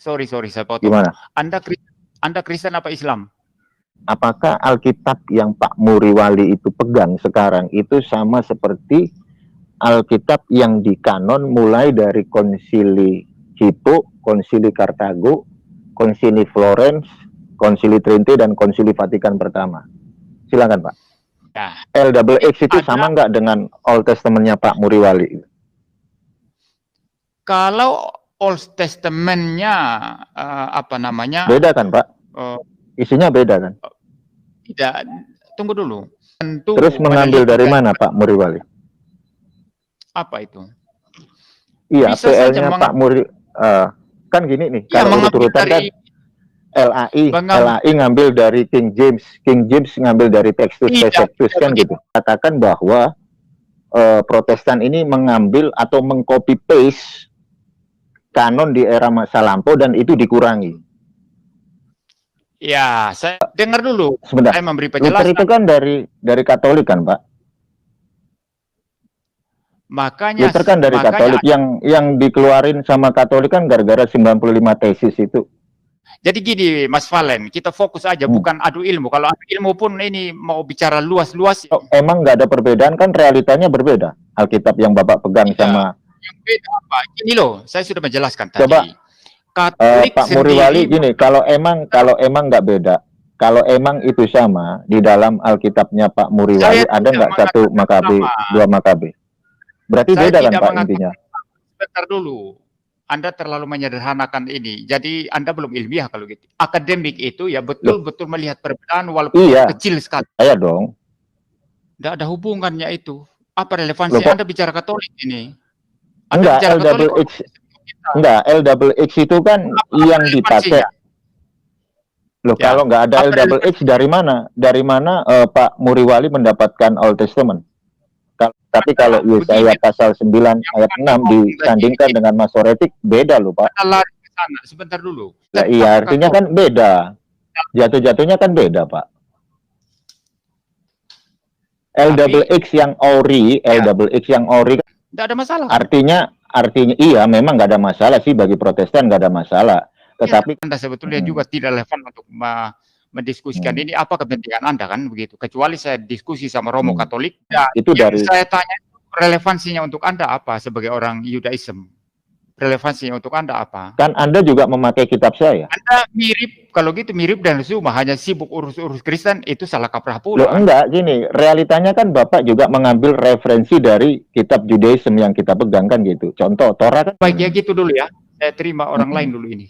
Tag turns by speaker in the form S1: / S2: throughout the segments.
S1: Sorry, saya potong.
S2: Gimana?
S1: Anda Kristen apa Islam?
S2: Apakah Alkitab yang Pak Muriwali itu pegang sekarang itu sama seperti Alkitab yang dikanon mulai dari Konsili Hippo, Konsili Kartago, Konsili Florence, Konsili Trinte, dan Konsili Vatikan pertama? Silakan Pak.
S1: Ya.
S2: LXX itu sama nggak dengan Old Testament-nya Pak Muriwali?
S1: Kalau Old Testament-nya
S2: beda kan Pak? Isinya beda kan?
S1: Tidak, tunggu dulu. Tentu.
S2: Terus mengambil dari mana Pak Muriwali?
S1: Apa itu?
S2: Iya, PL-nya Pak Muri kan gini nih, ya, kalau urut-urutan kan LAI ngambil dari King James ngambil dari Textus Receptus kan gitu. Katakan bahwa Protestan ini mengambil atau mengcopy paste kanon di era masa lampau dan itu dikurangi.
S1: Ya, saya dengar dulu.
S2: Sebentar.
S1: Saya memberi penjelasan.
S2: Luther itu kan dari Katolik kan, Pak?
S1: Makanya
S2: Luther kan dari Katolik, yang dikeluarin sama Katolik kan gara-gara 95 tesis itu.
S1: Jadi gini, Mas Valen, kita fokus aja, bukan adu ilmu. Kalau adu ilmu pun ini mau bicara luas-luas.
S2: Emang nggak ada perbedaan kan, realitanya berbeda. Alkitab yang Bapak pegang sama.
S1: Yang beda apa? Gini loh, saya sudah menjelaskan tadi.
S2: Coba Pak Muriwali gini, kalau emang nggak beda, kalau emang itu sama di dalam Alkitabnya Pak Muriwali, ada nggak 1 Makabe, 2 Makabe? Berarti beda kan Pak intinya?
S1: Sebentar dulu. Anda terlalu menyederhanakan ini. Jadi Anda belum ilmiah kalau gitu. Akademik itu ya betul-betul melihat perbedaan walaupun kecil sekali.
S2: Iya dong.
S1: Tidak ada hubungannya itu. Apa relevansi Anda bicara Katolik ini?
S2: Enggak, LXX itu kan yang dipakai. Loh, ya, kalau nggak ada LXX dari mana? Dari mana Pak Muriwali mendapatkan Old Testament? Tapi kalau Yesaya pasal 9 ayat 6 disandingkan dengan Masoretik, beda loh Pak.
S1: Sebentar dulu.
S2: Nah, iya, artinya kan beda. Jatuh-jatuhnya kan beda Pak. LXX yang ori, LXX yang ori.
S1: Tidak ada masalah.
S2: Artinya iya, memang nggak ada masalah sih bagi Protestan, nggak ada masalah. Tetapi
S1: Anda sebetulnya juga tidak relevan untuk mendiskusikan ini, apa kepentingan Anda kan begitu. Kecuali saya diskusi sama Romo Katolik, ya,
S2: itu dari
S1: saya tanya relevansinya untuk Anda apa sebagai orang Yudaism? Relevansinya untuk Anda apa?
S2: Kan Anda juga memakai kitab saya.
S1: Anda mirip, kalau gitu mirip dan Zuma, hanya sibuk urus-urus Kristen, itu salah kaprah pula.
S2: Loh, enggak, gini, realitanya kan Bapak juga mengambil referensi dari kitab Judaism yang kita pegang kan gitu. Contoh, Torah kan.
S1: Baik ya gitu dulu ya, saya terima orang lain dulu ini.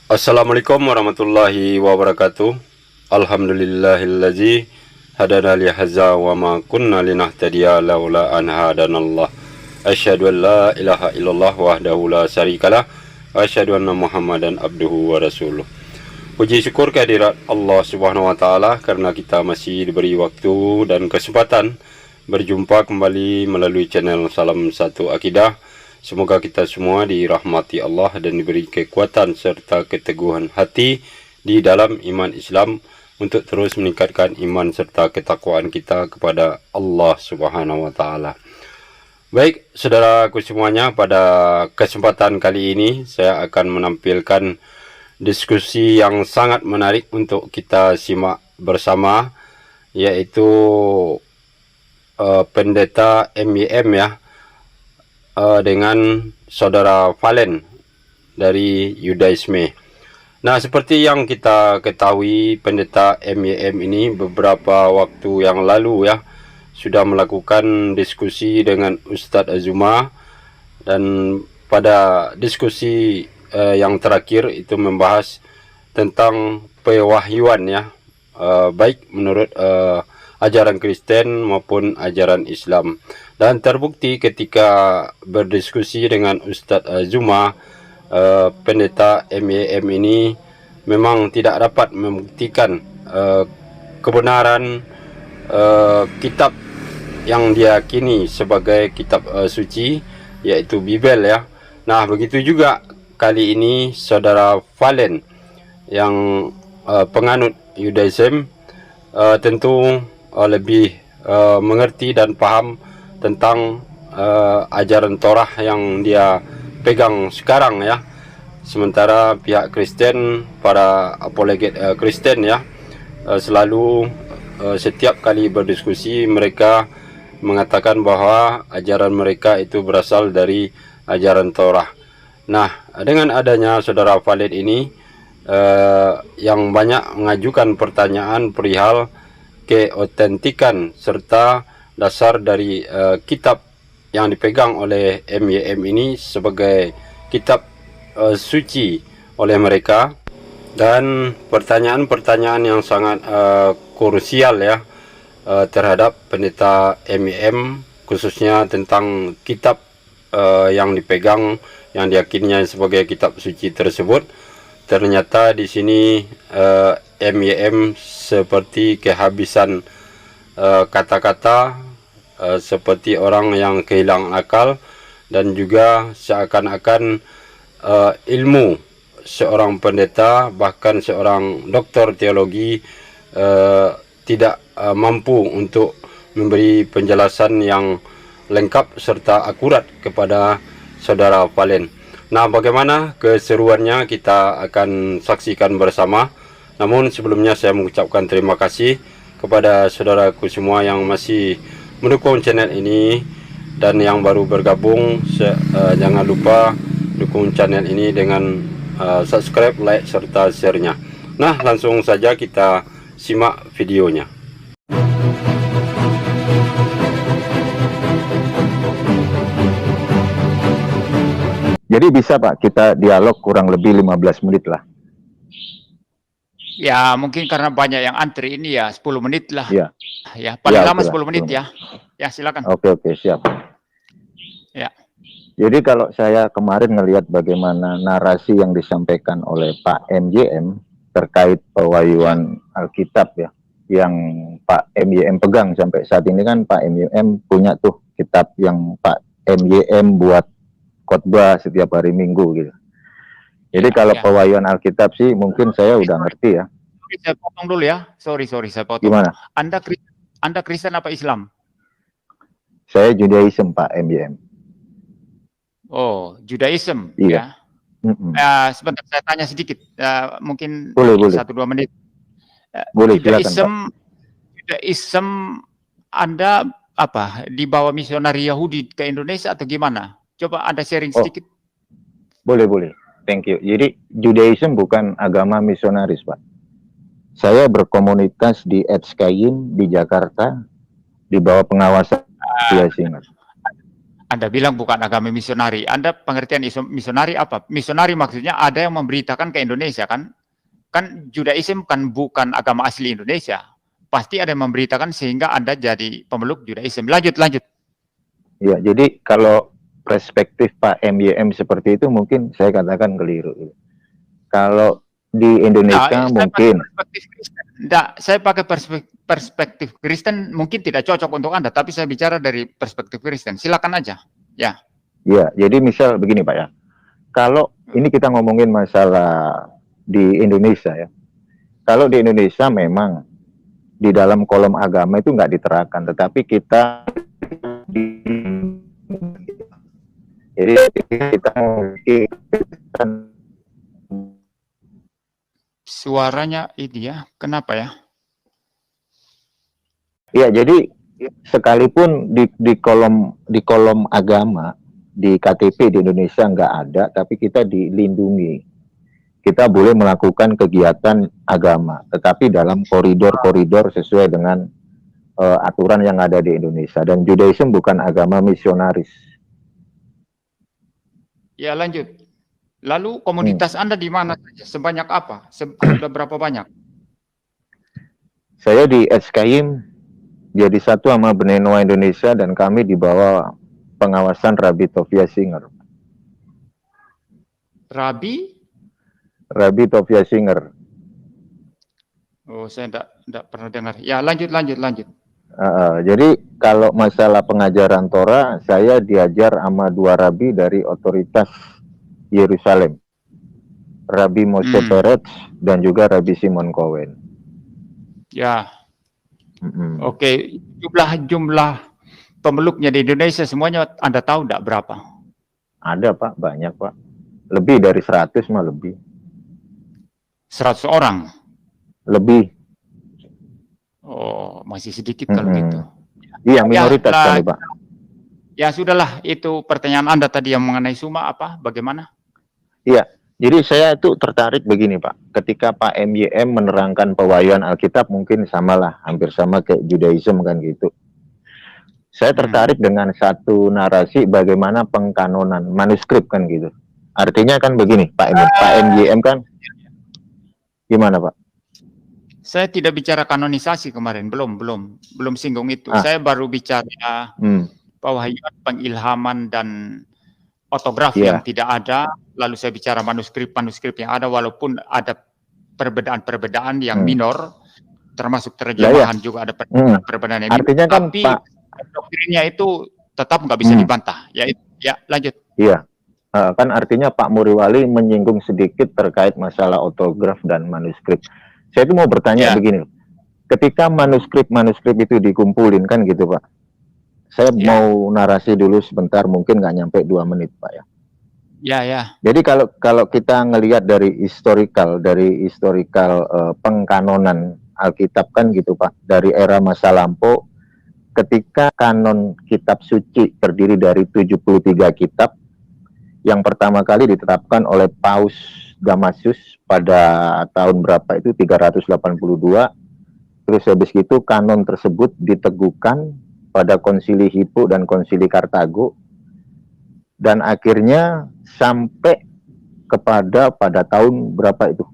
S3: Assalamualaikum warahmatullahi wabarakatuh. Alhamdulillahillazi hadana li hadza wa ma kunna linahtadiya laula an hadanallah. Asyhadu an la ilaha illallah wahdahu la syarikalah wa asyhadu anna Muhammadan abduhu wa rasuluh. Puji syukur kehadirat Allah Subhanahu wa taala karena kita masih diberi waktu dan kesempatan berjumpa kembali melalui channel Salam Satu Akidah. Semoga kita semua dirahmati Allah dan diberi kekuatan serta keteguhan hati di dalam iman Islam untuk terus meningkatkan iman serta ketakwaan kita kepada Allah Subhanahu wa taala. Baik, saudaraku semuanya, pada kesempatan kali ini saya akan menampilkan diskusi yang sangat menarik untuk kita simak bersama, yaitu pendeta MIM ya, dengan saudara Valen dari Yudaisme. Nah, seperti yang kita ketahui, pendeta MIM ini beberapa waktu yang lalu ya sudah melakukan diskusi dengan Ustadz Azuma, dan pada diskusi yang terakhir itu membahas tentang pewahyuan ya, baik menurut ajaran Kristen maupun ajaran Islam. Dan terbukti ketika berdiskusi dengan Ustadz Azuma, pendeta MIM ini memang tidak dapat membuktikan kebenaran kitab yang diyakini sebagai kitab suci, yaitu Bibel ya. Nah, begitu juga kali ini saudara Valen yang penganut Judaism tentu lebih mengerti dan paham tentang ajaran Torah yang dia pegang sekarang ya. Sementara pihak Kristen, para apologet Kristen ya, selalu setiap kali berdiskusi mereka mengatakan bahwa ajaran mereka itu berasal dari ajaran Torah. Nah, dengan adanya saudara Khalid ini yang banyak mengajukan pertanyaan perihal keotentikan serta dasar dari kitab yang dipegang oleh MYM ini sebagai kitab suci oleh mereka, dan pertanyaan-pertanyaan yang sangat krusial ya terhadap pendeta MYM, khususnya tentang kitab yang dipegang yang diyakininya sebagai kitab suci tersebut. Ternyata di sini MYM seperti kehabisan kata-kata, seperti orang yang kehilangan akal, dan juga seakan-akan ilmu seorang pendeta, bahkan seorang doktor teologi tidak mampu untuk memberi penjelasan yang lengkap serta akurat kepada saudara Valen. Nah, bagaimana keseruannya kita akan saksikan bersama. Namun sebelumnya saya mengucapkan terima kasih kepada saudaraku semua yang masih mendukung channel ini, dan yang baru bergabung jangan lupa dukung channel ini dengan subscribe, like, serta share-nya. Nah, langsung saja kita simak videonya.
S2: Jadi bisa Pak, kita dialog kurang lebih 15 menit lah.
S1: Ya, mungkin karena banyak yang antri ini ya 10 menit lah.
S2: Ya,
S1: ya paling
S2: ya,
S1: lama 10 menit ya. Ya, silakan.
S2: Oke, siap.
S1: Ya.
S2: Jadi kalau saya kemarin ngelihat bagaimana narasi yang disampaikan oleh Pak MYM terkait pewahyuan Alkitab ya, yang Pak MYM pegang sampai saat ini, kan Pak MYM punya tuh kitab yang Pak MYM buat khotbah setiap hari Minggu gitu. Jadi kalau pewahyuan Alkitab sih mungkin saya udah ngerti ya.
S1: Saya potong dulu ya. Sorry, saya potong.
S2: Gimana?
S1: Anda Kristen apa Islam?
S2: Saya Judaism, Pak MYM.
S1: Oh, Judaism.
S2: Iya.
S1: Ya. Sebentar saya tanya sedikit. Mungkin
S2: boleh.
S1: 1-2 menit.
S2: Boleh,
S1: Judaism Anda apa? Dibawa misionari Yahudi ke Indonesia atau gimana? Coba Anda sharing sedikit.
S2: Boleh. Thank you. Jadi Judaism bukan agama misionaris, Pak. Saya berkomunitas di Edskayim di Jakarta di bawah pengawasan Singer.
S1: Anda bilang bukan agama misionari. Anda pengertian misionari apa? Misionari maksudnya ada yang memberitakan ke Indonesia kan? Kan Judaism kan bukan agama asli Indonesia. Pasti ada yang memberitakan sehingga Anda jadi pemeluk Judaism. Lanjut.
S2: Ya, jadi kalau perspektif Pak MYM seperti itu mungkin saya katakan keliru. Kalau di Indonesia mungkin
S1: saya pakai perspektif Kristen mungkin tidak cocok untuk Anda, tapi saya bicara dari perspektif Kristen. Silakan aja. Ya.
S2: Ya, jadi misal begini Pak ya. Kalau ini kita ngomongin masalah di Indonesia ya. Kalau di Indonesia memang di dalam kolom agama itu nggak diterapkan, tetapi kita jadi kita mungkin
S1: suaranya ini ya, kenapa ya?
S2: Ya, jadi sekalipun di kolom agama di KTP di Indonesia nggak ada, tapi kita dilindungi. Kita boleh melakukan kegiatan agama, tetapi dalam koridor-koridor sesuai dengan aturan yang ada di Indonesia. Dan Judaism bukan agama misionaris.
S1: Ya, lanjut. Lalu komunitas Anda di mana saja? Sebanyak apa? Sudah berapa banyak?
S2: Saya di Edskayim jadi satu sama Bnei Noah Indonesia, dan kami di bawah pengawasan Rabbi Tovia Singer. Rabbi Tovia Singer.
S1: Oh, saya enggak pernah dengar. Ya, lanjut.
S2: Jadi kalau masalah pengajaran Torah, saya diajar sama 2 rabi dari otoritas Yerusalem, Rabbi Moshe Peretz dan juga Rabbi Simon Cohen.
S1: Ya. Oke, jumlah pemeluknya di Indonesia semuanya Anda tahu enggak berapa?
S2: Ada Pak, banyak Pak. Lebih dari 100 mah lebih.
S1: 100 orang?
S2: Lebih.
S1: Oh, masih sedikit kalau gitu.
S2: Iya, minoritas kali Pak.
S1: Ya sudahlah, itu pertanyaan Anda tadi yang mengenai Suma apa, bagaimana?
S2: Iya, jadi saya itu tertarik begini Pak. Ketika Pak MYM menerangkan pewahyuan Alkitab mungkin samalah, hampir sama kayak Judaism kan gitu. Saya tertarik dengan satu narasi bagaimana pengkanonan manuskrip kan gitu. Artinya kan begini, Pak MYM kan gimana Pak?
S1: Saya tidak bicara kanonisasi kemarin, belum singgung itu. Saya baru bicara pewahyuan, pengilhaman dan ortografi yang tidak ada. Lalu saya bicara manuskrip yang ada, walaupun ada perbedaan yang minor, termasuk terjemahan juga ada perbedaan yang minor.
S2: Artinya kan
S1: tapi
S2: Pak,
S1: doktrinnya itu tetap nggak bisa dibantah. Ya, lanjut.
S2: Iya, kan artinya Pak Muriwali menyinggung sedikit terkait masalah ortograf dan manuskrip. Saya itu mau bertanya begini, ketika manuskrip itu dikumpulin kan gitu Pak. Saya mau narasi dulu sebentar, mungkin nggak nyampe 2 menit Pak ya.
S1: Ya.
S2: Jadi kalau kita ngelihat dari historical pengkanonan Alkitab kan gitu Pak, dari era masa lampau, ketika kanon kitab suci terdiri dari 73 kitab, yang pertama kali ditetapkan oleh Paus Damasus pada tahun berapa itu 382. Terus habis itu kanon tersebut diteguhkan pada Konsili Hippo dan Konsili Kartago, dan akhirnya sampai pada tahun berapa itu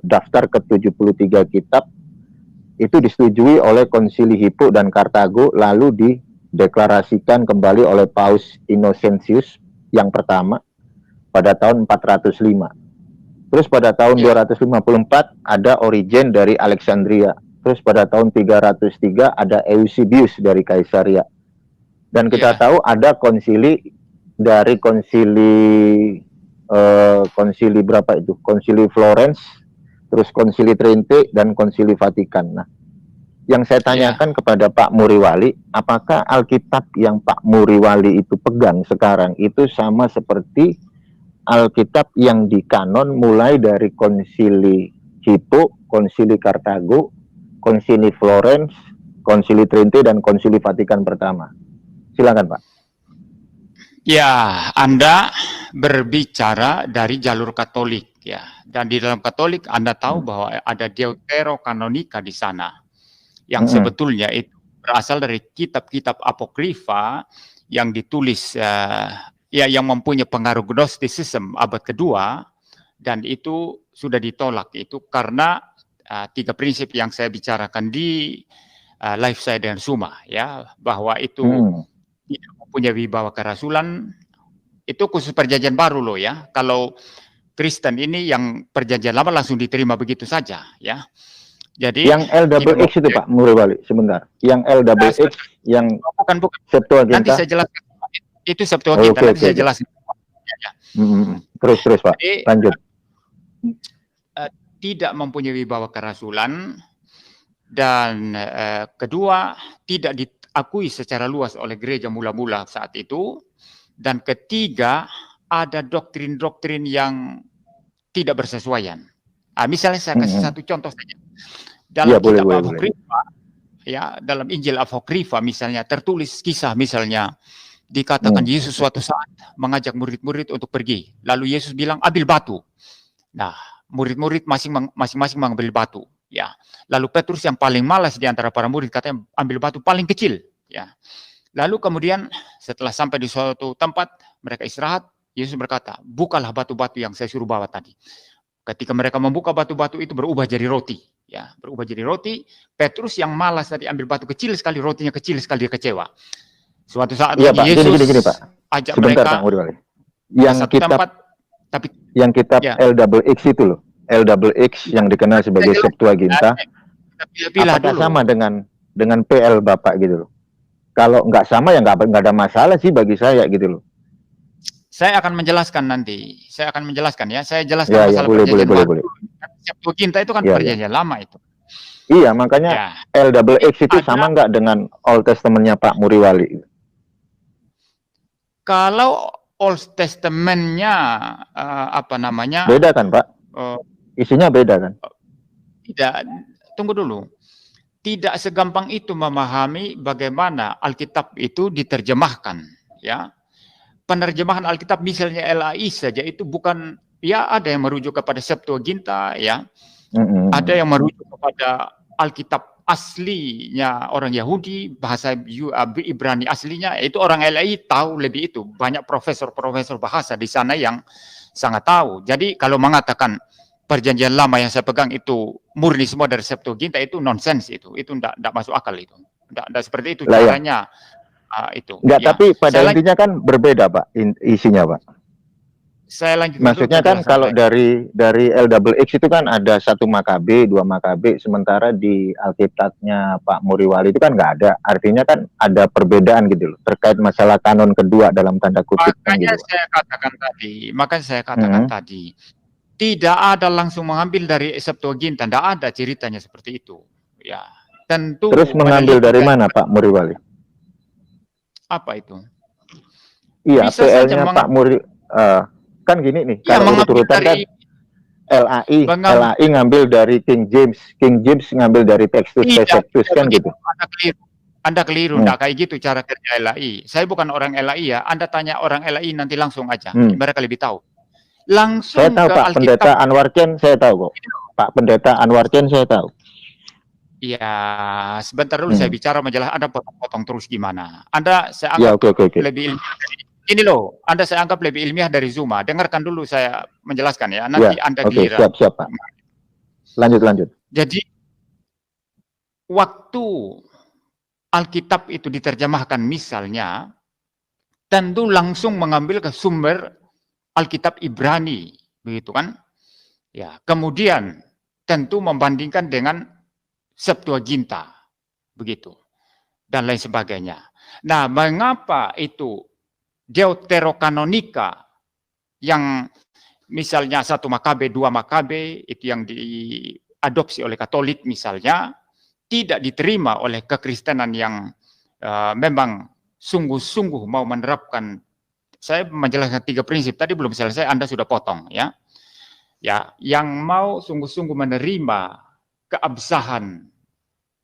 S2: daftar ke-73 kitab itu disetujui oleh Konsili Hippo dan Kartago, lalu dideklarasikan kembali oleh Paus Innocentius yang pertama pada tahun 405. Terus pada tahun 254 ada Origen dari Alexandria. Terus pada tahun 303 ada Eusebius dari Kaisaria. Dan kita tahu ada konsili dari konsili berapa itu? Konsili Florence, terus konsili Trente dan konsili Vatikan. Nah, yang saya tanyakan kepada Pak Muriwali, apakah Alkitab yang Pak Muriwali itu pegang sekarang itu sama seperti Alkitab yang dikanon mulai dari konsili Hippo, konsili Kartago, konsili Florence, konsili Trente dan konsili Vatikan pertama? Silakan Pak.
S1: Ya, Anda berbicara dari jalur Katolik ya, dan di dalam Katolik Anda tahu bahwa ada Deuterokanonika di sana, yang sebetulnya itu berasal dari kitab-kitab apokrifa yang ditulis yang mempunyai pengaruh Gnosticism abad kedua, dan itu sudah ditolak itu karena 3 prinsip yang saya bicarakan di live saya dengan Suma ya, bahwa itu tidak mempunyai wibawa kerasulan. Itu khusus perjanjian baru loh ya. Kalau Kristen ini yang perjanjian lama langsung diterima begitu saja ya. Jadi
S2: yang LXX itu Pak Muriwali sebentar. Yang LXX yang
S1: bukan
S2: Septuaginta.
S1: Nanti saya jelaskan. Itu Septuaginta, nanti saya jelaskan.
S2: Terus Pak. Jadi, lanjut.
S1: Tidak mempunyai wibawa kerasulan, dan kedua tidak diakui secara luas oleh gereja mula-mula saat itu, dan ketiga ada doktrin-doktrin yang tidak bersesuaian. Misalnya saya kasih satu contoh saja. Dalam kitab apokrifa, ya, dalam Injil apokrifa misalnya tertulis kisah, misalnya dikatakan Yesus suatu saat mengajak murid-murid untuk pergi, lalu Yesus bilang ambil batu. Nah, murid-murid masing-masing mengambil batu, ya. Lalu Petrus yang paling malas di antara para murid katanya ambil batu paling kecil, ya. Lalu kemudian setelah sampai di suatu tempat mereka istirahat, Yesus berkata, bukalah batu-batu yang saya suruh bawa tadi. Ketika mereka membuka batu-batu itu berubah jadi roti, ya, berubah jadi roti. Petrus yang malas tadi ambil batu kecil sekali, rotinya kecil sekali, dia kecewa. Suatu saat
S2: Pak,
S1: Yesus
S2: gini, Pak.
S1: Ajak
S2: sebentar,
S1: mereka
S2: Pak Muriwali. Yang kitab
S1: tempat, tapi
S2: yang kitab LXX itu loh, LXX yang dikenal sebagai Septuaginta, apakah sama dengan PL Bapak gitu loh? Kalau nggak sama ya nggak ada masalah sih bagi saya gitu loh.
S1: Saya akan menjelaskan nanti. Saya akan menjelaskan ya. Saya jelaskan masalah perjanjian baru. Septuaginta itu kan perjanjian lama itu.
S2: Iya, makanya LXX itu sama nggak dengan Old Testament-nya Pak Muriwali?
S1: Kalau Old Testament-nya apa namanya?
S2: Beda kan, Pak? Isinya beda kan?
S1: Tidak, tunggu dulu. Tidak segampang itu memahami bagaimana Alkitab itu diterjemahkan, ya. Penerjemahan Alkitab misalnya LAI saja itu bukan, ya ada yang merujuk kepada Septuaginta, ya. Ada yang merujuk kepada Alkitab aslinya orang Yahudi, bahasa Ibrani aslinya, itu orang LAI tahu lebih itu. Banyak profesor-profesor bahasa di sana yang sangat tahu. Jadi kalau mengatakan Perjanjian Lama yang saya pegang itu murni semua dari Septuaginta, itu nonsens itu enggak masuk akal itu. Enggak seperti itu caranya. Itu.
S2: Enggak, ya. Tapi pada intinya kan berbeda, Pak, isinya, Pak.
S1: Saya lanjut.
S2: Maksudnya kan kalau dari LXX itu kan ada 1 Makabe, 2 Makabe, sementara di Alkitabnya Pak Muriwali itu kan nggak ada. Artinya kan ada perbedaan gitu loh, terkait masalah kanon kedua dalam tanda kutip.
S1: Makanya gitu, saya katakan tadi, tidak ada langsung mengambil dari Septuaginta, tidak ada ceritanya seperti itu. Ya, tentu.
S2: Terus mengambil dari mana Pak Muriwali?
S1: Apa itu?
S2: Iya, PL-nya Pak Muri, kan gini nih, ya, kalau urutan kan LAI ngambil dari King James ngambil dari Textus Receptus kan gitu.
S1: Anda keliru, enggak kayak gitu cara kerja LAI. Saya bukan orang LAI ya, Anda tanya orang LAI nanti langsung aja, mereka lebih tahu. Langsung
S2: saya tahu Pak Alkitab. Pendeta Anwar Chen saya tahu kok. Pak Pendeta Anwar Chen saya tahu.
S1: Iya, sebentar dulu saya bicara majalah Anda potong-potong terus gimana. Anda saya anggap lebih ilmiah dari, ini loh, Anda saya anggap lebih ilmiah dari Zuma. Dengarkan dulu saya menjelaskan ya, nanti Anda giliran.
S2: Siap Pak. Lanjut.
S1: Jadi waktu Alkitab itu diterjemahkan misalnya, tentu langsung mengambil ke sumber Alkitab Ibrani, begitu kan? Ya, kemudian tentu membandingkan dengan Septuaginta, begitu, dan lain sebagainya. Nah, mengapa itu Deuterokanonika yang misalnya 1 Makabe, 2 Makabe itu yang diadopsi oleh Katolik misalnya, tidak diterima oleh kekristenan yang memang sungguh-sungguh mau menerapkan. Saya menjelaskan 3 prinsip tadi belum selesai, Anda sudah potong ya. Ya, yang mau sungguh-sungguh menerima keabsahan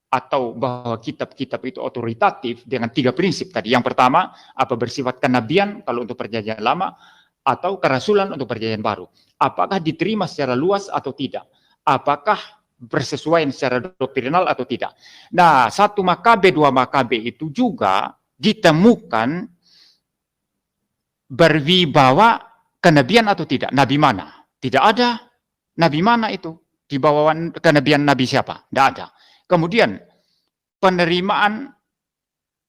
S1: atau bahwa kitab-kitab itu otoritatif dengan 3 prinsip tadi. Yang pertama, apa bersifat kenabian kalau untuk Perjanjian Lama, atau kerasulan untuk Perjanjian Baru. Apakah diterima secara luas atau tidak? Apakah bersesuaian secara doktrinal atau tidak? Nah, 1 Makabe, 2 Makabe itu juga ditemukan berwibawa kenabian atau tidak. Nabi mana? Tidak ada. Nabi mana itu? Di bawah kenabian Nabi siapa? Tidak ada. Kemudian penerimaan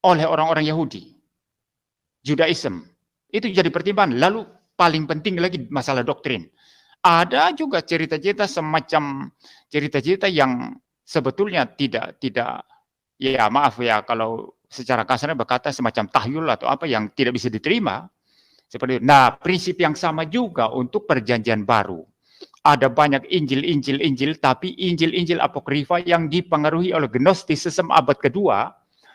S1: oleh orang-orang Yahudi, Judaism, itu jadi pertimbangan. Lalu paling penting lagi masalah doktrin. Ada juga cerita-cerita semacam cerita-cerita yang sebetulnya tidak ya maaf ya kalau secara kasarnya berkata semacam tahyul atau apa yang tidak bisa diterima. Seperti itu. Nah, prinsip yang sama juga untuk Perjanjian Baru. Ada banyak Injil, tapi Injil apokrifa yang dipengaruhi oleh Gnostisisme abad kedua,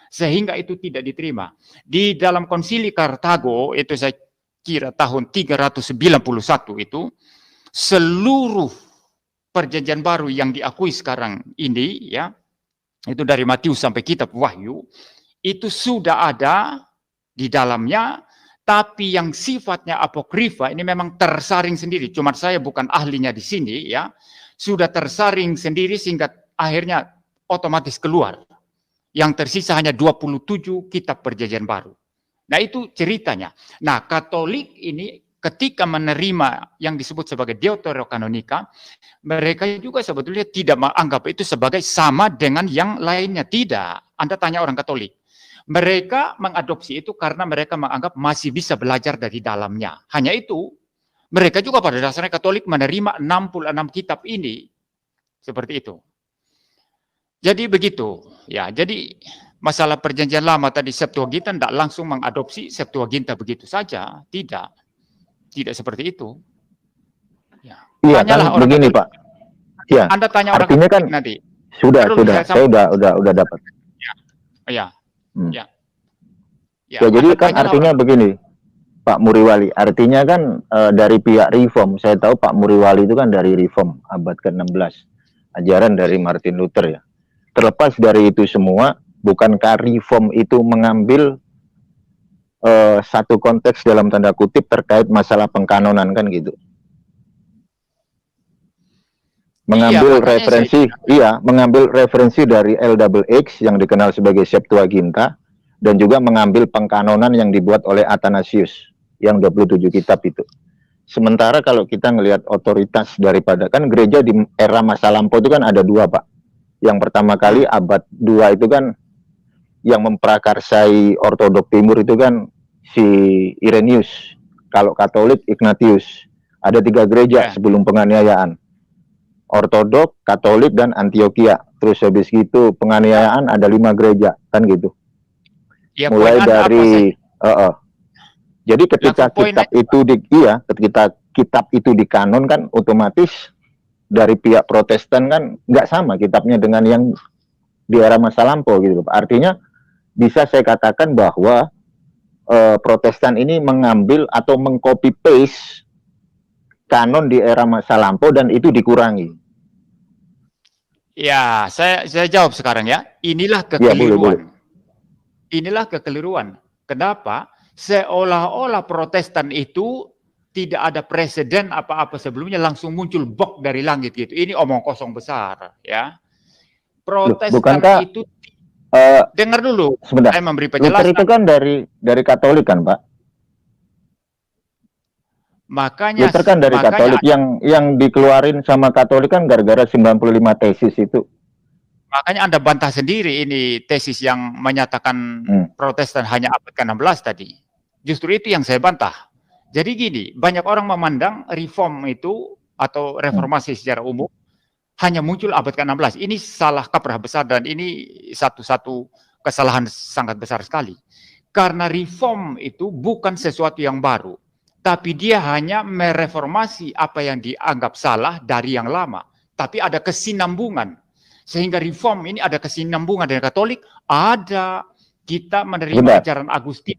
S1: sehingga itu tidak diterima. Di dalam Konsili Kartago, itu saya kira tahun 391 itu, seluruh Perjanjian Baru yang diakui sekarang ini, ya, itu dari Matius sampai Kitab Wahyu, itu sudah ada di dalamnya. Tapi yang sifatnya apokrifa ini memang tersaring sendiri. Cuma saya bukan ahlinya di sini ya. Sudah tersaring sendiri sehingga akhirnya otomatis keluar. Yang tersisa hanya 27 kitab Perjanjian Baru. Nah, itu ceritanya. Nah, Katolik ini ketika menerima yang disebut sebagai Deuterokanonika, mereka juga sebetulnya tidak menganggap itu sebagai sama dengan yang lainnya. Tidak. Anda tanya orang Katolik. Mereka mengadopsi itu karena mereka menganggap masih bisa belajar dari dalamnya. Hanya itu, mereka juga pada dasarnya Katolik menerima 66 kitab ini. Seperti itu. Jadi begitu. Ya, jadi masalah Perjanjian Lama tadi Septuaginta tidak langsung mengadopsi Septuaginta begitu saja. Tidak. Tidak seperti itu. Ya.
S2: Iya, kan begini Pak. Ya,
S1: Anda tanya orang
S2: Katolik
S1: kan, nanti.
S2: Sudah. Saya udah dapat.
S1: Ya.
S2: Ya, jadi kan artinya begini, Pak Muriwali. Artinya kan dari pihak Reform, saya tahu Pak Muriwali itu kan dari Reform abad ke-16, ajaran dari Martin Luther ya. Terlepas dari itu semua, bukankah Reform itu mengambil satu konteks dalam tanda kutip terkait masalah pengkanonan kan gitu? Mengambil mengambil referensi dari LXX yang dikenal sebagai Septuaginta, dan juga mengambil pengkanonan yang dibuat oleh Athanasius yang 27 kitab itu. Sementara kalau kita ngelihat otoritas daripada, kan gereja di era masa lampau itu kan ada dua, Pak. Yang pertama kali abad 2 itu kan yang memprakarsai Ortodok Timur itu kan si Irenaeus. Kalau Katolik Ignatius. Ada 3 gereja sebelum penganiayaan. Ortodok, Katolik, dan Antioquia. Terus habis gitu penganiayaan ada 5 gereja, kan gitu. Ya, mulai dari jadi ketika kitab itu dikanon kan otomatis dari pihak Protestan kan nggak sama kitabnya dengan yang di era masa lampau gitu. Artinya bisa saya katakan bahwa Protestan ini mengambil atau mengcopy paste kanon di era masa lampau dan itu dikurangi.
S1: Ya, saya jawab sekarang ya. Inilah kekeliruan. Inilah kekeliruan. Kenapa? Seolah-olah Protestan itu tidak ada presiden apa-apa sebelumnya, langsung muncul bok dari langit gitu. Ini omong kosong besar, ya. Protestan itu dengar dulu.
S2: Sebentar.
S1: Saya memberi penjelasan.
S2: Luther itu kan dari Katolik kan, Pak?
S1: Makanya
S2: Luther kan dari Katolik, yang dikeluarin sama Katolik kan gara-gara 95 tesis itu.
S1: Makanya Anda bantah sendiri ini tesis yang menyatakan Protestan hanya abad ke-16 tadi. Justru itu yang saya bantah. Jadi gini, banyak orang memandang reform itu atau reformasi secara umum hanya muncul abad ke-16. Ini salah kaprah besar dan ini satu kesalahan sangat besar sekali. Karena reform itu bukan sesuatu yang baru. Tapi dia hanya mereformasi apa yang dianggap salah dari yang lama. Tapi ada kesinambungan. Sehingga reform ini ada kesinambungan dengan Katolik. Ada, kita menerima ajaran Agustin.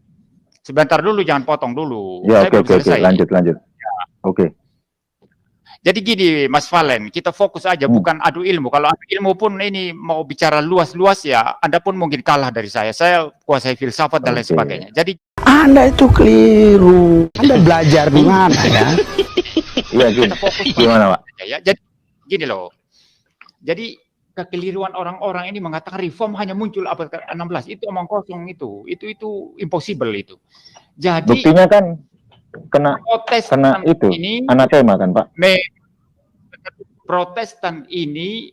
S1: Sebentar dulu, jangan potong dulu.
S2: Ya, oke. Lanjut. Ya. Oke.
S1: Jadi gini, Mas Valen, kita fokus aja, bukan adu ilmu. Kalau adu ilmu pun ini mau bicara luas-luas ya, Anda pun mungkin kalah dari saya. Saya kuasai filsafat dan lain sebagainya. Jadi
S4: Anda itu keliru. Anda belajar di mana ya?
S2: Iya,
S1: kita fokus
S2: gimana, Pak?
S1: Ya, jadi gini loh. Jadi kekeliruan orang-orang ini mengatakan reform hanya muncul abad ke-16. Itu omong kosong itu. Itu impossible itu. Jadi
S2: buktinya kan kena itu ini, anatema kan, Pak?
S1: Protestan ini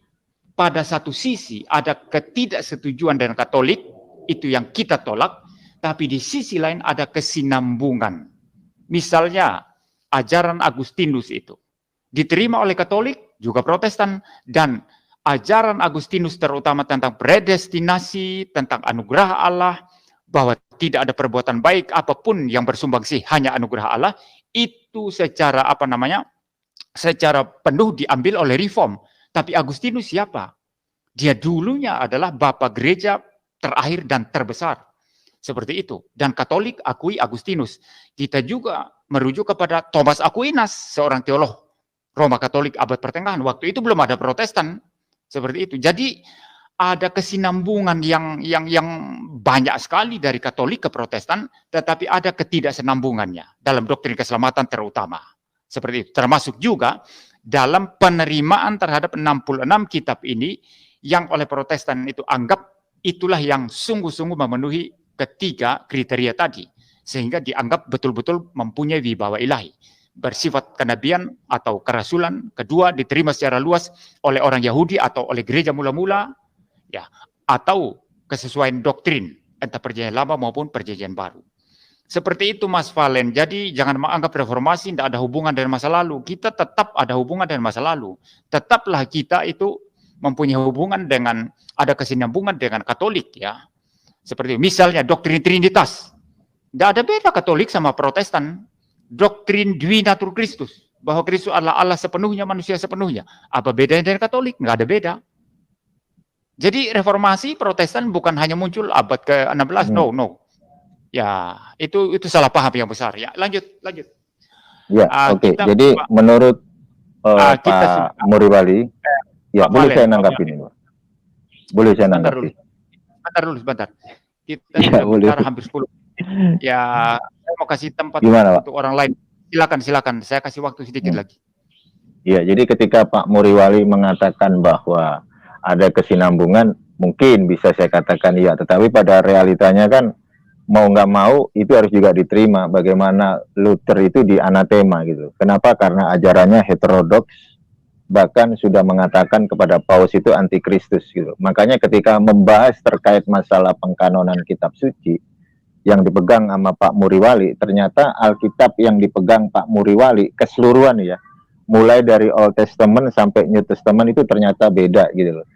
S1: pada satu sisi ada ketidaksetujuan dengan Katolik, itu yang kita tolak, tapi di sisi lain ada kesinambungan. Misalnya ajaran Agustinus itu diterima oleh Katolik, juga Protestan, dan ajaran Agustinus terutama tentang predestinasi, tentang anugerah Allah, bahwa tidak ada perbuatan baik apapun yang bersumbangsi, hanya anugerah Allah, itu secara secara penuh diambil oleh reform. Tapi Agustinus siapa? Dia dulunya adalah bapak gereja terakhir dan terbesar. Seperti itu. Dan Katolik akui Agustinus. Kita juga merujuk kepada Thomas Aquinas, seorang teolog Roma Katolik abad pertengahan. Waktu itu belum ada Protestan. Seperti itu. Jadi ada kesinambungan yang banyak sekali dari Katolik ke Protestan, tetapi ada ketidaksenambungannya dalam doktrin keselamatan terutama. Seperti itu. Termasuk juga dalam penerimaan terhadap 66 kitab ini yang oleh Protestan itu anggap itulah yang sungguh-sungguh memenuhi ketiga kriteria tadi. Sehingga dianggap betul-betul mempunyai wibawa ilahi. Bersifat kenabian atau kerasulan. Kedua, diterima secara luas oleh orang Yahudi atau oleh gereja mula-mula. Ya, atau kesesuaian doktrin entah perjanjian lama maupun perjanjian baru. Seperti itu Mas Valen. Jadi jangan menganggap reformasi tidak ada hubungan dengan masa lalu. Kita tetap ada hubungan dengan masa lalu. Tetaplah kita itu mempunyai hubungan dengan, ada kesinambungan dengan Katolik ya. Seperti misalnya doktrin Trinitas. Tidak ada beda Katolik sama Protestan. Doktrin Dwi Natur Kristus. Bahwa Kristus adalah Allah sepenuhnya, manusia sepenuhnya. Apa bedanya dengan Katolik? Nggak ada beda. Jadi reformasi Protestan bukan hanya muncul abad ke-16, no. Ya, itu salah paham yang besar ya. Lanjut.
S2: Ya, oke. Jadi menurut Pak Muriwali, ya boleh saya nanggapi ini, Pak. Boleh saya nanggapi.
S1: Sebentar. Kita sudah bicara hampir 10. Ya, saya mau kasih tempat untuk orang lain. Silakan. Saya kasih waktu sedikit lagi.
S2: Ya, jadi ketika Pak Muriwali mengatakan bahwa ada kesinambungan, mungkin bisa saya katakan iya. Tetapi pada realitanya kan mau nggak mau itu harus juga diterima. Bagaimana Luther itu dianatema gitu. Kenapa? Karena ajarannya heterodoks, bahkan sudah mengatakan kepada Paus itu antikristus gitu. Makanya ketika membahas terkait masalah pengkanonan kitab suci yang dipegang sama Pak Muriwali, ternyata Alkitab yang dipegang Pak Muriwali keseluruhan ya, mulai dari Old Testament sampai New Testament itu ternyata beda gitu loh.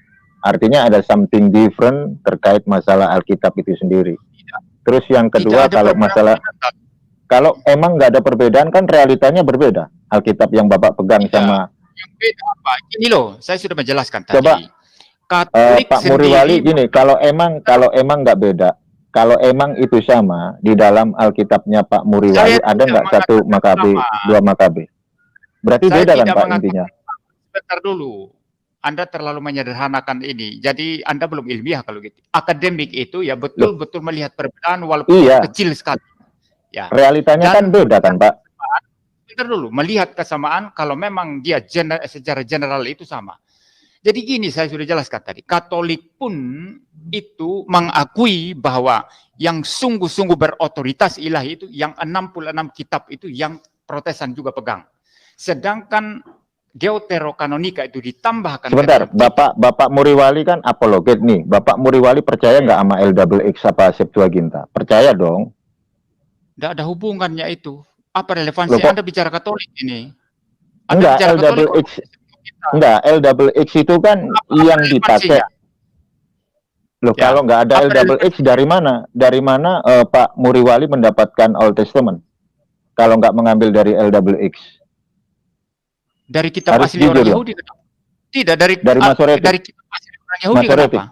S2: Artinya ada something different terkait masalah Alkitab itu sendiri. Terus yang kedua, kalau emang nggak ada perbedaan kan realitanya berbeda. Alkitab yang Bapak pegang sama
S1: yang beda apa? Ini loh, saya sudah menjelaskan tadi.
S2: Coba Pak Muriwali gini, kalau emang nggak beda, kalau emang itu sama di dalam Alkitabnya Pak Muriwali, ada nggak 1 Makabe, 2 Makabe? Berarti beda kan Pak intinya?
S1: Sebentar dulu, Anda terlalu menyederhanakan ini. Jadi Anda belum ilmiah kalau gitu. Akademik itu ya betul-betul melihat perbedaan walaupun kecil sekali. Ya.
S2: Realitanya kan beda kan Pak?
S1: Sebentar dulu, melihat kesamaan kalau memang dia secara general itu sama. Jadi gini, saya sudah jelaskan tadi, Katolik pun itu mengakui bahwa yang sungguh-sungguh berotoritas ilahi itu yang 66 kitab itu yang Protestan juga pegang. Sedangkan Deuterokanonika itu ditambahkan.
S2: Sebentar, Bapak Muriwali kan apologet nih. Bapak Muriwali percaya nggak sama LXX apa Septuaginta? Percaya dong.
S1: Nggak ada hubungannya itu. Apa relevansi Anda bicara Katolik ini?
S2: Enggak, LXX. Enggak, LXX itu kan yang dipakai. Loh, ya, kalau nggak ada LXX dari mana? Dari mana Pak Muriwali mendapatkan Old Testament? Kalau nggak mengambil dari LXX?
S1: Dari kitab asli orang Yahudi. Tidak, dari
S2: Masoretik.
S1: Dari kitab asli orang Yahudi kenapa?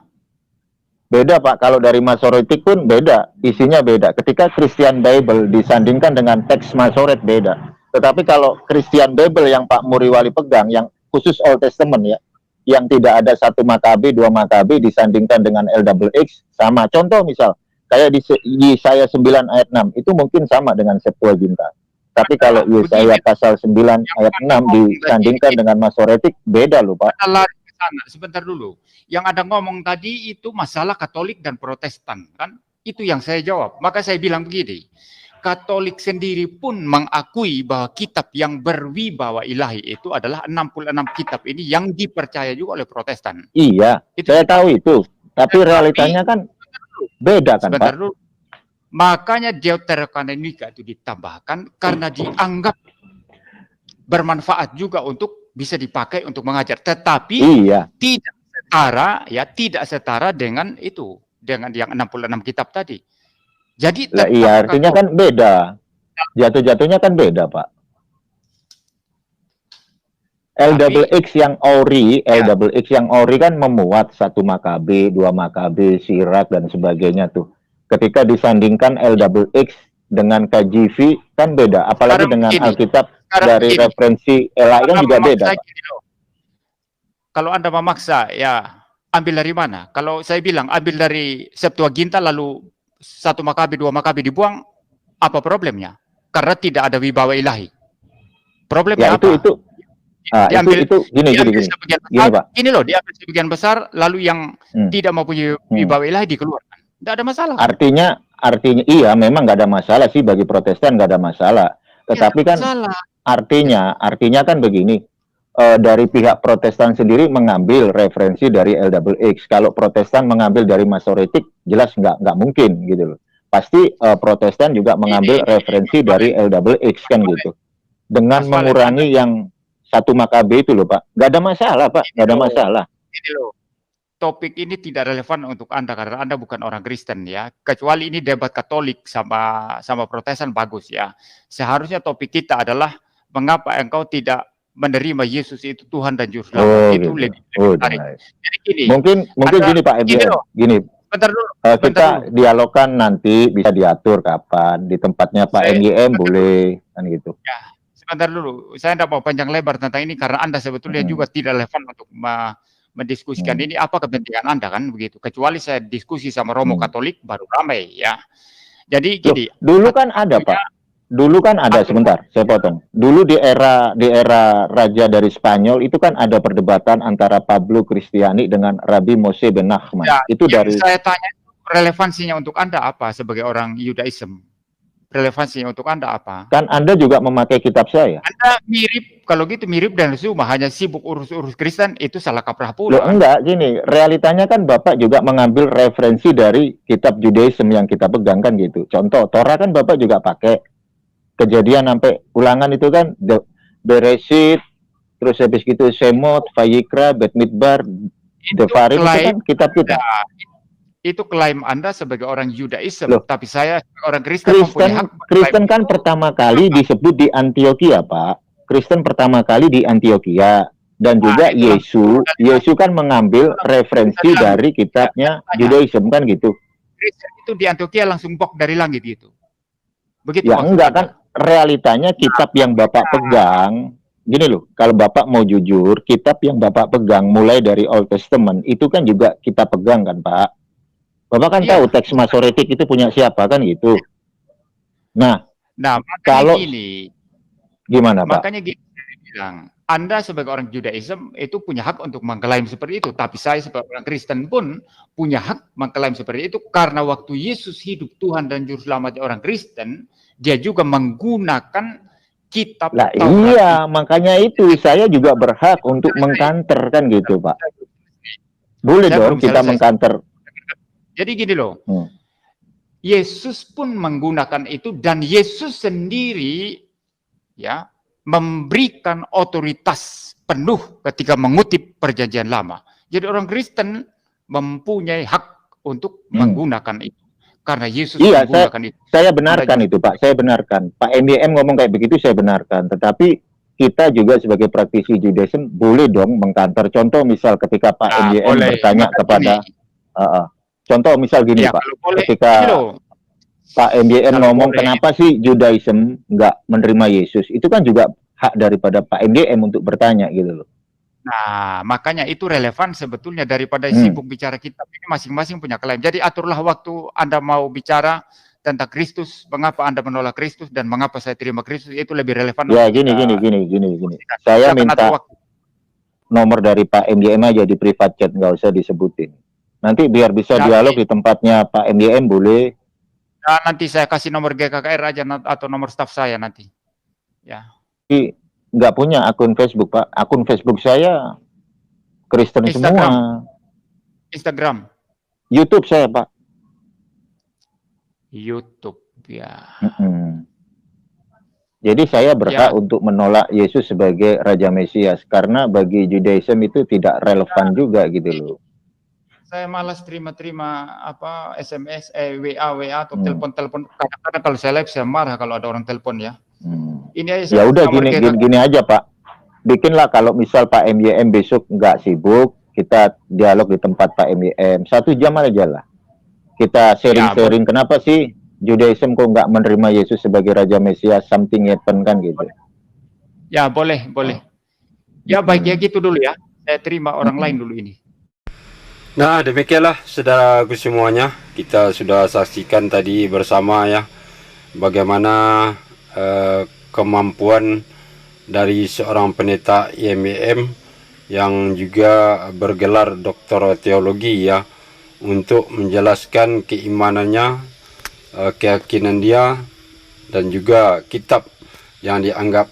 S2: Beda Pak, kalau dari Masoretik pun beda, isinya beda. Ketika Christian Bible disandingkan dengan teks Masoret beda. Tetapi kalau Christian Bible yang Pak Muriwali pegang, yang khusus Old Testament ya, yang tidak ada 1 Makabe, 2 Makabe disandingkan dengan LXX, sama. Contoh misal, kayak di Yesaya 9 ayat 6, itu mungkin sama dengan Septuaginta. Tapi kalau Yesaya pasal 9 ayat 6 disandingkan dengan Masoretik, beda loh Pak.
S1: Sebentar dulu. Yang Anda ngomong tadi itu masalah Katolik dan Protestan, kan? Itu yang saya jawab. Maka saya bilang begini, Katolik sendiri pun mengakui bahwa kitab yang berwibawa ilahi itu adalah 66 kitab ini yang dipercaya juga oleh Protestan.
S2: Iya, saya tahu itu. Tapi realitanya kan beda kan Pak?
S1: Dulu. Makanya Deuterokanonika itu ditambahkan karena dianggap bermanfaat juga untuk bisa dipakai untuk mengajar, tetapi tidak setara dengan itu, dengan yang 66 kitab tadi. Jadi
S2: iya, artinya kan beda. Jatuh-jatuhnya kan beda, Pak. LXX yang ori kan memuat 1 Makabe, 2 Makabe, Sirak dan sebagainya tuh. Ketika disandingkan LXX dengan KJV kan beda, apalagi dengan Alkitab dari referensi LAI kan juga beda.
S1: Kalau Anda memaksa, ya ambil dari mana? Kalau saya bilang ambil dari Septuaginta lalu 1 Makabe, 2 Makabe dibuang, apa problemnya? Karena tidak ada wibawa ilahi. Problemnya apa?
S2: Itu gini Pak.
S1: Ini loh, diambil sebagian besar, lalu yang tidak mempunyai wibawa ilahi dikeluarkan. Tidak ada masalah.
S2: Artinya iya, memang nggak ada masalah sih bagi Protestan, nggak ada masalah. Tetapi kan artinya kan begini, dari pihak Protestan sendiri mengambil referensi dari LXX. Kalau Protestan mengambil dari Masoretik, jelas nggak mungkin gitu loh. Pasti Protestan juga mengambil referensi dari LXX kan gitu. Dengan mengurangi yang 1 Makabe itu loh Pak. Nggak ada masalah Pak, nggak ada masalah.
S1: Ini loh. Topik ini tidak relevan untuk Anda karena Anda bukan orang Kristen ya. Kecuali ini debat Katolik sama Protestan bagus ya. Seharusnya topik kita adalah mengapa engkau tidak menerima Yesus itu Tuhan dan Juru Selamat. Itu
S2: gitu.
S1: lebih menarik. Jadi gini,
S2: mungkin gini Pak MBM, gini.
S1: Bentar dulu.
S2: Kita dialogkan nanti bisa diatur kapan di tempatnya Pak MYM boleh kan gitu.
S1: Ya, sebentar dulu. Saya tidak mau panjang lebar tentang ini karena Anda sebetulnya juga tidak relevan untuk mendiskusikan ini. Apa kepentingan Anda kan begitu? Kecuali saya diskusi sama Romo Katolik baru ramai ya. Jadi gini.
S2: Dulu kan ada Pak. Dulu kan ada, sebentar, saya potong. Dulu di era raja dari Spanyol itu kan ada perdebatan antara Pablo Cristiani dengan Rabbi Mose Ben Nachman.
S1: Ya,
S2: itu dari
S1: saya tanya relevansinya untuk Anda apa sebagai orang Yudaism? Relevansinya untuk Anda apa?
S2: Kan Anda juga memakai kitab saya.
S1: Anda mirip, kalau gitu mirip dan Zuma, hanya sibuk urus-urus Kristen, itu salah kaprah pula.
S2: Loh, enggak, gini, realitanya kan Bapak juga mengambil referensi dari kitab Judaism yang kita pegang kan gitu. Contoh, Torah kan Bapak juga pakai. Kejadian sampai Ulangan itu kan Bereshit, terus habis gitu Shemot, Vayikra, Bet Midbar, Devarim itu kan kitab kita.
S1: Itu klaim Anda sebagai orang Yudaism, tapi saya orang Kristen
S2: Kristen kan pertama kali disebut di Antioquia, Pak. Kristen pertama kali di Antioquia dan juga Yesus kan mengambil referensi dari kitabnya Judaism kan gitu.
S1: Kristen itu di Antioquia langsung bok dari langit gitu. Begitu
S2: ya enggak kan, realitanya kitab yang Bapak pegang, gini loh, kalau Bapak mau jujur, kitab yang Bapak pegang mulai dari Old Testament itu kan juga kita pegang kan Pak. Bapak kan tahu teks Masoretik itu punya siapa kan gitu. Nah kalau
S1: gini,
S2: gimana Pak?
S1: Makanya gini bilang, Anda sebagai orang Judaism itu punya hak untuk mengklaim seperti itu, tapi saya sebagai orang Kristen pun punya hak mengklaim seperti itu karena waktu Yesus hidup Tuhan dan Juru Selamat orang Kristen, dia juga menggunakan kitab
S2: Taurat. Iya, makanya itu saya juga berhak untuk mengkanter kan gitu Pak. Boleh dong kita mengkanter.
S1: Jadi gini loh, Yesus pun menggunakan itu dan Yesus sendiri ya memberikan otoritas penuh ketika mengutip Perjanjian Lama. Jadi orang Kristen mempunyai hak untuk menggunakan itu karena Yesus menggunakan itu.
S2: Saya benarkan itu Pak, saya benarkan. Pak MYM ngomong kayak begitu saya benarkan. Tetapi kita juga sebagai praktisi Judaism boleh dong mengkanter. Contoh misal ketika Pak MYM bertanya kepada contoh misal gini Pak, ketika Pak MYM ngomong kenapa sih Judaism nggak menerima Yesus, itu kan juga hak daripada Pak MYM untuk bertanya gitu loh.
S1: Nah, makanya itu relevan sebetulnya daripada sibuk bicara kitab ini masing-masing punya klaim. Jadi aturlah waktu Anda mau bicara tentang Kristus, mengapa Anda menolak Kristus dan mengapa saya terima Kristus, itu lebih relevan.
S2: Ya gini. Saya minta nomor dari Pak MYM aja di private chat, nggak usah disebutin. Nanti biar bisa dialog di tempatnya Pak MYM boleh.
S1: Nah, nanti saya kasih nomor GKKR aja atau nomor staf saya nanti. Ya.
S2: Nggak punya akun Facebook Pak. Akun Facebook saya Kristen semua.
S1: Instagram.
S2: YouTube saya Pak.
S1: YouTube ya.
S2: Jadi saya berhak untuk menolak Yesus sebagai Raja Mesias karena bagi Judaism itu tidak relevan juga gitu loh.
S1: Saya malas terima apa SMS, WA atau telepon. Kadang-kadang kalau saya live saya marah kalau ada orang telepon ya. Ini aja.
S2: Ya udah gini aja Pak. Bikinlah kalau misal Pak MYM besok nggak sibuk, kita dialog di tempat Pak MYM 1 jam aja lah. Kita sharing kenapa sih Judaism kok nggak menerima Yesus sebagai Raja Mesias, something happen kan gitu.
S1: Ya boleh. Ya baik ya gitu dulu ya. Saya terima orang lain dulu ini.
S3: Nah demikianlah saudaraku semuanya, kita sudah saksikan tadi bersama ya bagaimana kemampuan dari seorang pendeta IMEM yang juga bergelar doktor teologi ya untuk menjelaskan keimanannya, keyakinan dia dan juga kitab yang dianggap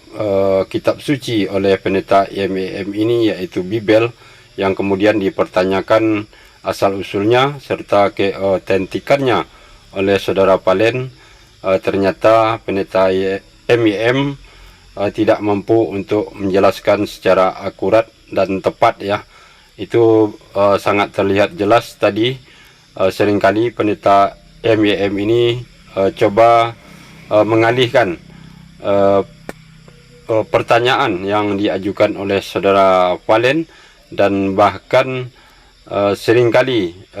S3: kitab suci oleh pendeta IMEM ini yaitu Bibel, yang kemudian dipertanyakan asal-usulnya serta keautentikannya oleh saudara Palen. Ternyata pendeta MYM tidak mampu untuk menjelaskan secara akurat dan tepat ya. Itu sangat terlihat jelas tadi. Seringkali pendeta MYM ini coba mengalihkan pertanyaan yang diajukan oleh saudara Valen, dan bahkan seringkali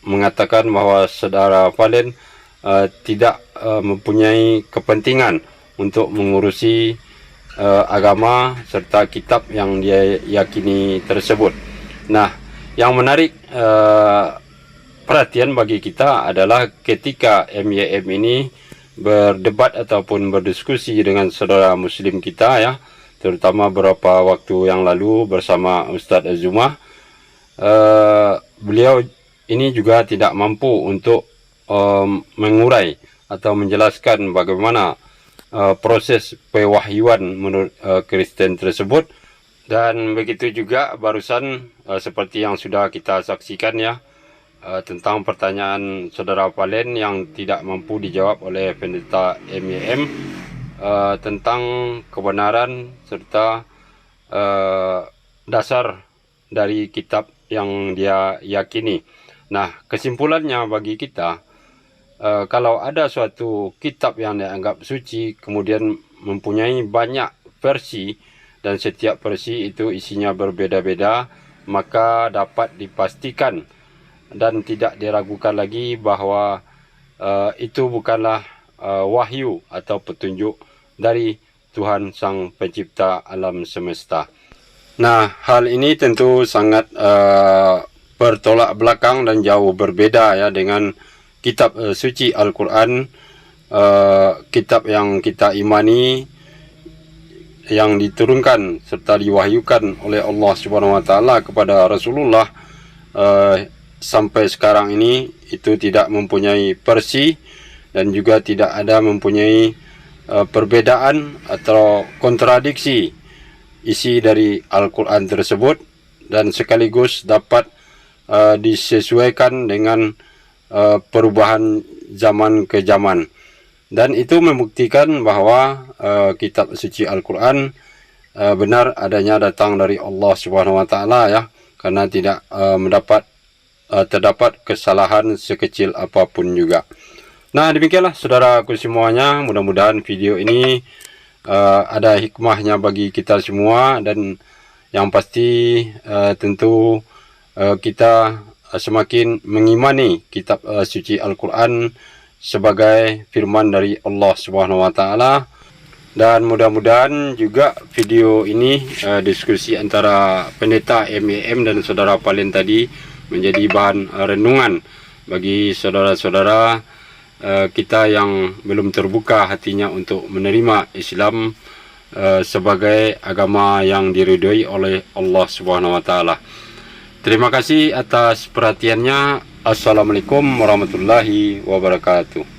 S3: mengatakan bahwa saudara Valen tidak mempunyai kepentingan untuk mengurusi agama serta kitab yang dia yakini tersebut. Nah, yang menarik perhatian bagi kita adalah ketika MYM ini berdebat ataupun berdiskusi dengan saudara Muslim kita, ya, terutama beberapa waktu yang lalu bersama Ustaz Azumah, beliau ini juga tidak mampu untuk mengurai atau menjelaskan bagaimana proses pewahyuan menurut Kristen tersebut. Dan begitu juga barusan seperti yang sudah kita saksikan, ya, tentang pertanyaan saudara Valen yang tidak mampu dijawab oleh pendeta MYM tentang kebenaran serta dasar dari kitab yang dia yakini. Nah, kesimpulannya bagi kita, kalau ada suatu kitab yang dianggap suci kemudian mempunyai banyak versi dan setiap versi itu isinya berbeda-beda, maka dapat dipastikan dan tidak diragukan lagi bahwa itu bukanlah wahyu atau petunjuk dari Tuhan Sang Pencipta alam semesta. Nah, hal ini tentu sangat bertolak belakang dan jauh berbeda, ya, dengan kitab suci Al-Quran, kitab yang kita imani, yang diturunkan serta diwahyukan oleh Allah Subhanahu wa taala kepada Rasulullah. Sampai sekarang ini itu tidak mempunyai versi dan juga tidak ada mempunyai perbedaan atau kontradiksi isi dari Al-Quran tersebut, dan sekaligus dapat disesuaikan dengan perubahan zaman ke zaman. Dan itu membuktikan bahwa kitab suci Al-Quran benar adanya datang dari Allah Subhanahu wa taala, ya, karena tidak terdapat kesalahan sekecil apapun juga. Nah, demikianlah saudaraku semuanya, mudah-mudahan video ini ada hikmahnya bagi kita semua, dan yang pasti tentu kita semakin mengimani kitab suci Al-Quran sebagai firman dari Allah Subhanahu wa taala. Dan mudah-mudahan juga video ini, diskusi antara pendeta MYM dan saudara Valen tadi, menjadi bahan renungan bagi saudara-saudara kita yang belum terbuka hatinya untuk menerima Islam sebagai agama yang diridhoi oleh Allah Subhanahu wa taala. Terima kasih atas perhatiannya. Assalamualaikum warahmatullahi wabarakatuh.